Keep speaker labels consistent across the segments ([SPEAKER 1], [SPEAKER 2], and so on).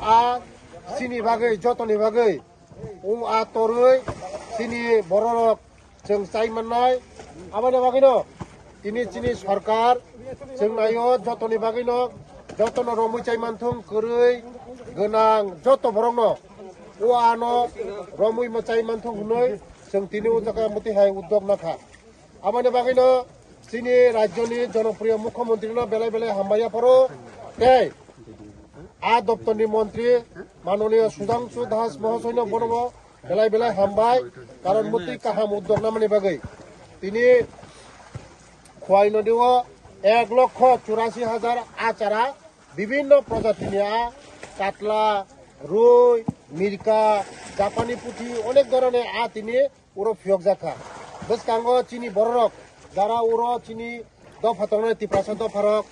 [SPEAKER 1] आ सिनि बागै जतननि बागै आ तरै सिनि बर'रक जों चाइ मोननाय आबादनि बागैनो दिनै चिनि सरकार जों नायो जतननि बागैनो जतन रमै चाइ मानथों गोरै गोनां जत बरंनो आनो रमै चाइ मानथों हुनै जों दिनै उजाका मतिहाय उद्योग नाखा आबादनि बागैनो चिनि राज्यनि जनप्रिय मुख्यमंत्री बेलाय बेलाय हामबाया परो ते आ दप्तरनि मन्त्री माननीय सुधांशु दास महाशयनो बनबो बेलाय बेलाय हामबाय कारण मति काहाम उद्योग नामनि बागै तिनि खवाइ नदीव 1,84,000 आचारा विभिन्न प्रजातिनि कातला रुई मिरका जापानी पुथि अनेक धरনের तिनि उरो फियक जाखा बसकांगो चिनि बररक जारा उरो चिनि दफातंनाय तिप्रासा दफारक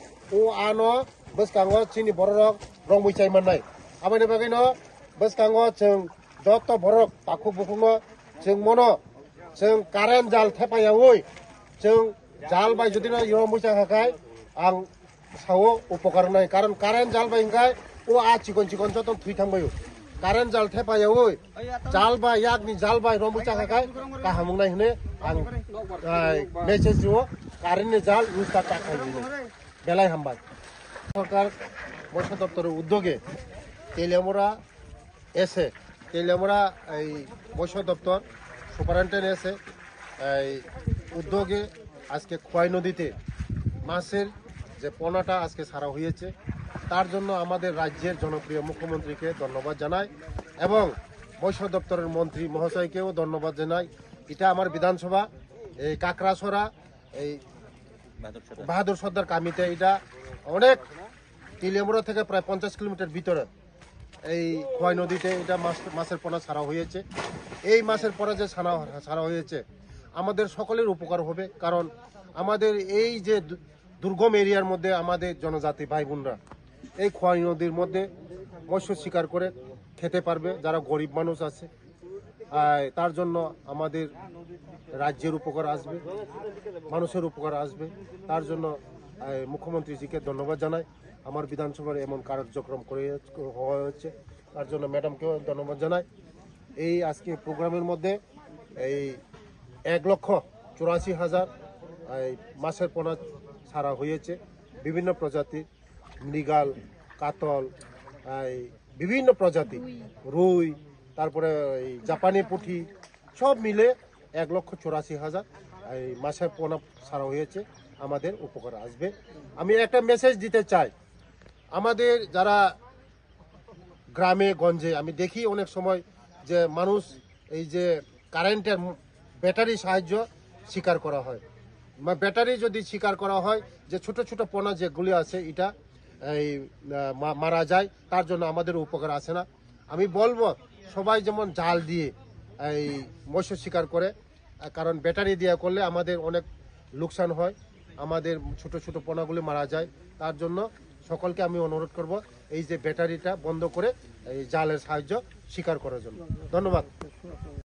[SPEAKER 1] आनो बसकांगो चिनि बररक रंमै चाइ मोननाय आबादनि बागैनो बसकांगो जों जत बररक ताखु बुखुङो जों मनो जों कारेन्ट जाल थेपायावै जों जाल बाय जुदिनो रंमै चाइ हाखाय आं सावो उपकार नाय कारण कारेन्ट जाल बाय हिंखाय आ चिकन चिकन जत थुइथांबायो कारेन्ट जाल थेपायावै जाल बाय यागनि जाल बाय रंमै चाइ हाखाय काहामुंनाय हने आं मेसेज दियो कारेन्टनि जाल इउज काखाय बेलाय हामबाय सरकार मत्स्य दप्तर उद्योगे तेलियामुरा एसे तेलियामुरा मत्स्य दप्तर সুপারিনটেন্ডেন্ট এসে উদ্যোগে আজকে খোয়াই নদীতে মাছের যে পোনাটা আজকে ছাড়া হয়েছে তার জন্য আমাদের রাজ্যের জনপ্রিয় মুখ্যমন্ত্রীকে ধন্যবাদ জানাই এবং মৎস্য দপ্তরের মন্ত্রী মহাশয়কেও ধন্যবাদ জানাই এটা আমার বিধানসভা এই কাকড়াছড়া এই বাহাদুর সর্দার কামিতে এটা অনেক তেলিয়ামুড়া থেকে প্রায় 50 কিলোমিটার ভিতরে এই খোয়াই নদীতে এটা মাছের পোনা ছাড়া হয়েছে এই মাছের পোনা যে ছাড়া হয়েছে আমাদের সকলের উপকার হবে কারণ আমাদের এই যে দুর্গম এরিয়ার মধ্যে আমাদের জনজাতি ভাই বোনরা এই খোয়াই নদীর মধ্যে মৎস্য শিকার করে খেতে পারবে যারা গরিব মানুষ আছে তার জন্য আমাদের রাজ্যের উপকার আসবে মানুষের উপকার আসবে তার জন্য মুখ্যমন্ত্রীজিকে ধন্যবাদ জানাই আমার বিধানসভার এমন কার্যক্রম করে হওয়া হচ্ছে তার জন্য ম্যাডামকেও ধন্যবাদ জানাই এই আজকে প্রোগ্রামের মধ্যে এই 1,84,000 মাছের পোনা ছাড়া হয়েছে বিভিন্ন প্রজাতির মৃগাল কাতল বিভিন্ন প্রজাতি রুই তারপরে জাপানি পুঁটি সব মিলে 1,84,000 মাছের পোনা ছাড়া হয়েছে আমাদের উপকার আসবে আমি একটা মেসেজ দিতে চাই আমাদের যারা গ্রামে গঞ্জে আমি দেখি অনেক সময় যে মানুষ এই যে কারেন্টের ব্যাটারি সাহায্য শিকার করা হয় ব্যাটারি যদি শিকার করা হয় যে ছোট ছোট পোনা যেগুলি আছে এটা এই মারা যায় তার জন্য আমাদের উপকার আসে না আমি বলবো সবাই যেমন জাল দিয়ে এই মৎস্য শিকার করে কারণ ব্যাটারি দিয়ে করলে আমাদের অনেক লোকসান হয় আমাদের ছোট ছোট পোনাগুলি মারা যায় তার জন্য সকলকে আমি অনুরোধ করব এই যে ব্যাটারিটা বন্ধ করে এই জালের সাহায্য শিকার করার জন্য ধন্যবাদ